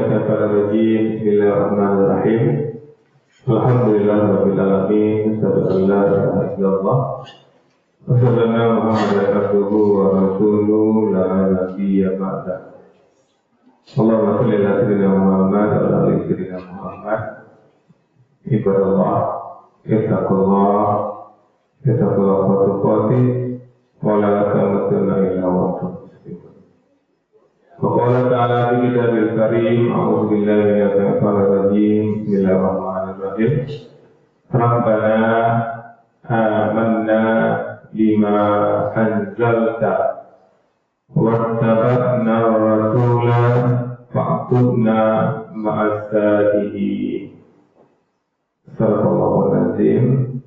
Bismillahirrahmanirrahim. Bismillahirrahmanirrahim. Alhamdulillahirabbil alamin. Asyhadu an la ilaha illallah wa asyhadu anna Muhammadan abduhu wa rasuluhu la nabiyya ba'da. Allahumma shalli ala sayyidina Muhammad wa ala ali sayyidina Muhammad. Ibadallah, ittaqullah haqqa tuqatih wa la tamutunna illa wa antum muslimun. Wa ta'ala fi kitabil karim, a'udzu billahi minash shaitonir rajim. Bismillahirrahmanirrahim. Rabbana amanna bima anzalta wattaba'na rasula fa'tubna ma'as sadiqin. Sallallahu alaihi.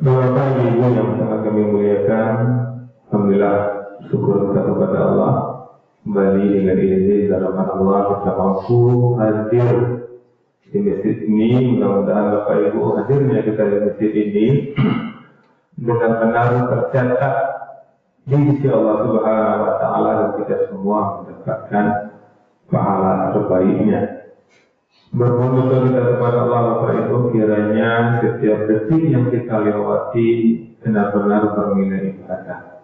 Bapak Ibu yang sangat kami muliakan, alhamdulillah, syukur kita kepada Allah. Kembali dengan izin dan rahmat Allah kita mampu hadir di masjid ini. Mudah-mudahan Bapak Ibu hadirnya kita di masjid ini dengan benar tercatat di sisi Allah Subhanahu wa Ta'ala, dan kita semua mendapatkan pahala terbaiknya. Bermohon kita kepada Allah Bapak Ibu, kiranya setiap detik yang kita lewati benar-benar bernilai ibadah.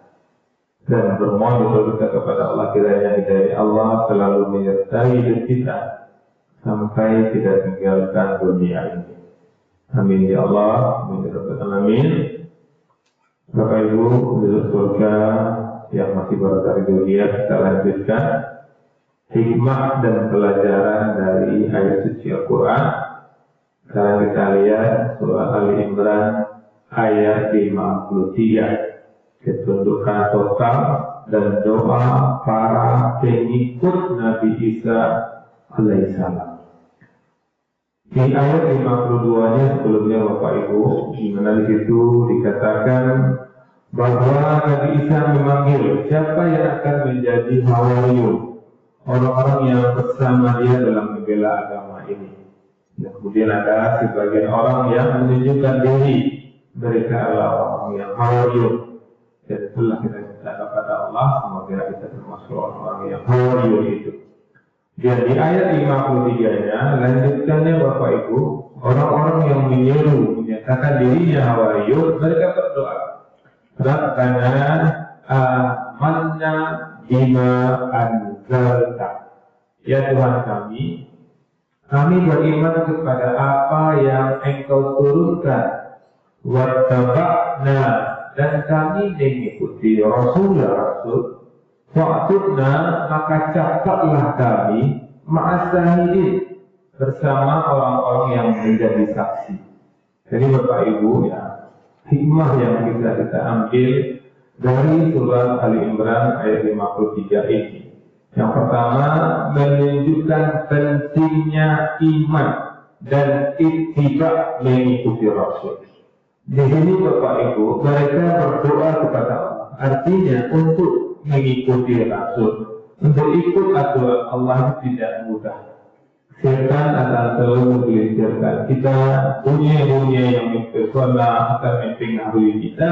Dan bermohon kita kepada Allah, kiranya hidayah Allah selalu menyertai hidup kita sampai tidak tinggalkan dunia ini. Amin ya Allah, amin ya Rabbal alamin. Bapak Ibu, penduduk surga yang masih baru dari dunia, kita lanjutkan hikmah dan pelajaran dari ayat suci Al-Quran. Sekarang kita lihat surah Ali Imran ayat 53. Ketundukan total dan doa para pengikut Nabi Isa alaihissalam. Di ayat 52-nya sebelumnya Bapak Ibu, di mana di situ dikatakan bahwa Nabi Isa memanggil siapa yang akan menjadi hawariyun, orang-orang yang bersama dia dalam membela agama ini. Dan kemudian ada sebagian orang yang menunjukkan diri mereka adalah orang yang hawariyun. Dan itulah kita minta kepada Allah, semoga kita termasuk orang-orang yang hawariyun itu. Dan di ayat 53-nya lanjutkannya Bapak Ibu, orang-orang yang menyatakan dirinya hawariyun, mereka berdoa, Rabbana amanna bima anzalta. Ya Tuhan kami beriman kepada apa yang Engkau turunkan, wattaba'na, dan kami mengikuti Rasul, fa'tubna, maka catatlah kami ma'as-syahidin, bersama orang-orang yang menjadi saksi. Jadi Bapak Ibu ya, hikmah yang bisa kita ambil dari surat Ali Imran ayat 53 ini. Yang pertama, menunjukkan pentingnya iman dan ittiba, mengikuti Rasul. Di sini Bapak Ibu, mereka berdoa kepada Allah. Artinya untuk mengikuti Rasul, untuk ikut aturan Allah tidak mudah. Setan akan selalu menggelincirkan kita, dunia yang mempesona akan mempengaruhi kita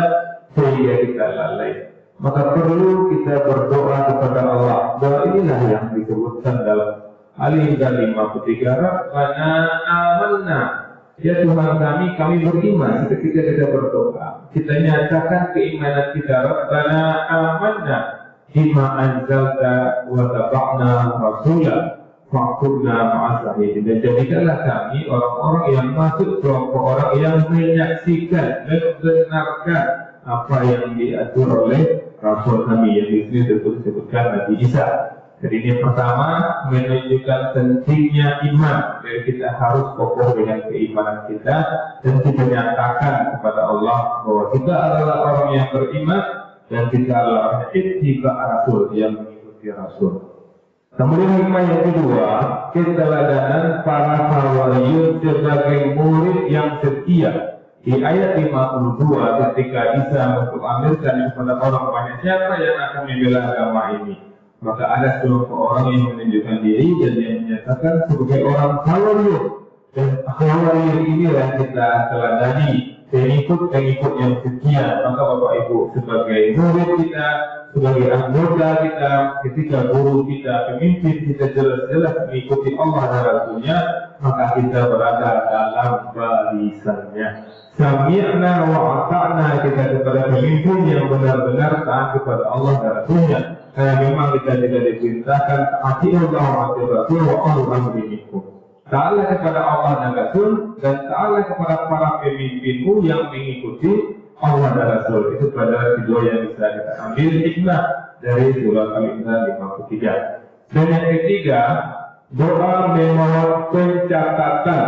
sehingga kita lalai. Maka perlu kita berdoa kepada Allah. Doa inilah yang disebutkan dalam Ali Imran 53, Rabbana amanna. Ya Tuhan kami beriman. Ketika kita berdoa, kita nyatakan keimanan kita. Rabbana amanna bima anzalta wa taba'na rasulah fa'tubna ma'as-syahidin. Dan jadikanlah kami orang-orang yang masuk kelompok orang yang menyaksikan, membenarkan apa yang diatur oleh Rasul kami, yang di sini disebutkan Nabi Isa. Jadi ini pertama, menunjukkan pentingnya iman. Jadi kita harus kokoh dengan keimanan kita dan kita nyatakan kepada Allah bahwa kita adalah orang yang beriman dan kita adalah orang yang ittiba Rasul, yang mengikuti Rasul. Kemudian hikmah yang kedua, keteladanan para hawariyun sebagai murid yang setia. Di ayat 52, ketika Isa mengamirkan kepada orang banyak, siapa yang akan membela agama ini? Maka ada sekelompok orang yang menunjukkan diri dan yang menyatakan sebagai orang hawariyun. Dan hawariyun inilah kita teladani pengikut yang setia. Maka Bapak Ibu sebagai murid kita, sebagai anggota kita, ketika guru kita, pemimpin kita jelas-jelas mengikuti Allah dan Rasulnya, maka kita berada dalam barisannya. Sami'na wa ata'na, kita kepada pemimpin yang benar-benar taat kepada Allah dan Rasulnya. Karena memang kita tidak diperintahkan taati Allah wa taati Rasul wa Allah minkum. Taatlah kepada Allah dan Rasul, dan taatlah kepada para pemimpinmu yang mengikuti Allah dan Rasul. Itu pada kedua yang bisa kita ambil hikmah dari surah Al-Imran 53. Dan yang ketiga, doa memohon pencatatan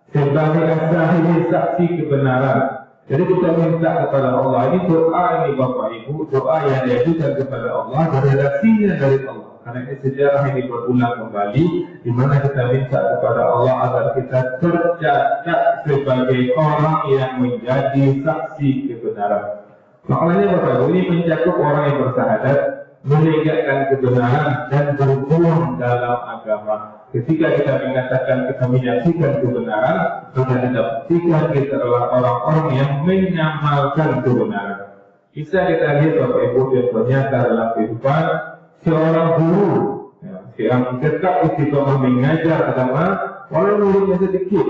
sebagai sahih saksi kebenaran. Jadi kita minta kepada Allah, ini doa ini Bapak Ibu, doa yang diajukan kepada Allah dari redaksinya dari Allah. Karena ini sejarah ini berulang kembali, di mana kita minta kepada Allah agar kita tercatat sebagai orang yang menjadi saksi kebenaran. Maknanya Bapak Ibu, ini mencakup orang yang bersahadat, menegakkan kebenaran dan berjuang dalam agama. Ketika kita mengatakan kita menyaksikan kebenaran, maka kita pastikan kita adalah orang-orang yang mengamalkan kebenaran. Bisa kita lihat Bapak Ibu contohnya dalam kehidupan seorang guru, yang tetap istiqomah mengajar agama, walau muridnya sedikit.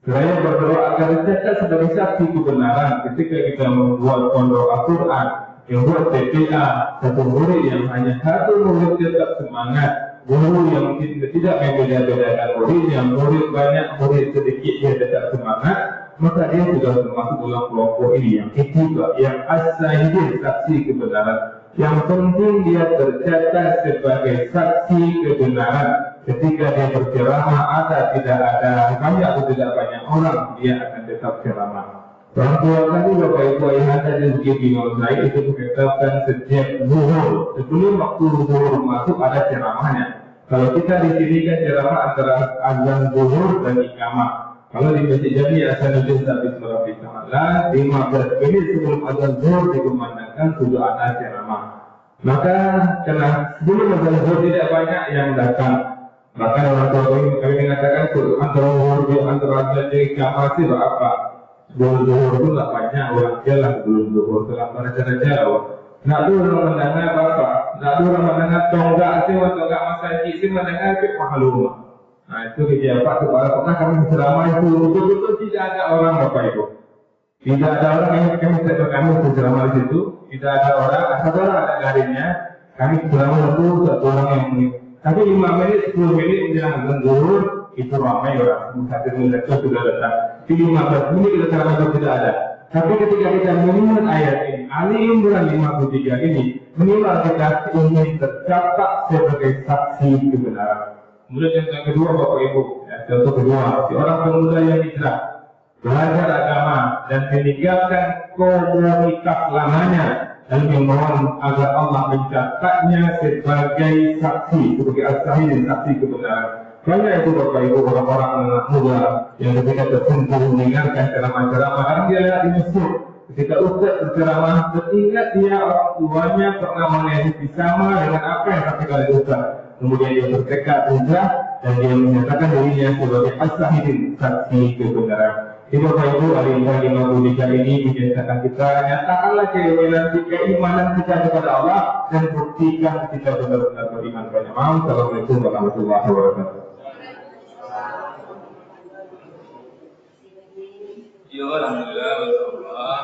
Saya berdoa agar dicatat sebagai saksi kebenaran ketika kita membuat pondok Al-Quran, yang buat TPA, satu murid yang hanya satu murid tetap semangat. Guru yang tidak membeda-bedakan muridnya, murid banyak, murid sedikit, dia tetap semangat, maka dia sudah termasuk dalam kelompok ini yang ketiga, yang as-sahih, saksi kebenaran. Yang penting dia tercatat sebagai saksi kebenaran. Ketika dia berceramah, ada tidak ada, banyak atau tidak banyak orang, dia akan tetap ceramah. Orang tua tadi Bapak Ibu Ayahanda dan Imam Zaid itu menetapkan setiap zuhur, sebelum waktu zuhur masuk ada ceramahnya. Kalau kita di sini kan ceramah antara azan zuhur dan iqamah. Kalau di Masjid Jami Hasanuddin Sabit Merafi Ta'ala 15 menit sebelum azan zuhur dikumandangkan sudah ada ceramah. Maka karena sebelum azan zuhur tidak banyak yang datang. Bahkan orang tua kami mengatakan antara zuhur antara azan dan iqamah itu apa? Zuhur itu tak banyak orang jalan belum zuhur setelah pada Jawa. Nak dulu orang mendengar apa? Nak dulu orang mendengar tonggak sih, tonggak masjid sih mendengar ke maklum. Nah itu kejiapan itu pernah kami ceramah itu betul-betul tidak ada orang Bapak Ibu. Tidak ada orang yang kami berceramah di situ. Tidak ada orang, satu orang ada garisnya. Kami ceramah itu satu orang yang tapi 5 menit, 10 menit menjelang azan zuhur itu ramai orang. Satu lektor sudah datang. Di 15 menit kita ceramah itu tidak ada. Tapi ketika kita mendengar ayat ini, Ali Imran 53 ini, minimal kita ingin tercatat sebagai saksi kebenaran. Kemudian yang kedua Bapak Ibu, contoh kedua, seorang pemuda yang hijrah, belajar agama dan meninggalkan komunitas lamanya dan memohon agar Allah mencatatnya sebagai saksi, sebagai as-sahih dan saksi kebenaran. Banyak itu Bapak Ibu orang-orang anak muda yang ketika tersentuh mendengarkan ceramah-ceramah, kadang dia lihat di masjid. Ketika Ustaz berceramah, teringat dia orang tuanya pernah mengikuti sama dengan apa yang disampaikan oleh Ustaz. Kemudian dia bertekad hijrah dan dia menyatakan dirinya sebagai as-sahih, saksi kebenaran. Jadi Bapak Ibu, Al-Imran 53 ini menyatakan kita nyatakanlah keimanan kita kepada Allah dan buktikan kita benar-benar beriman kepada Allah. Assalamualaikum warahmatullahi wabarakatuh. Ya, alhamdulillah, masyaallah.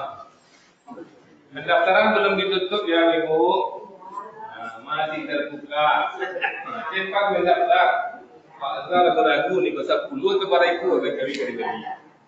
Pendaftaran belum ditutup ya Ibu. Nah, masih terbuka. Cepat mendaftar. Pak Azhar ragu-ragu nih, 10 atau 2.000 kami kali-kali.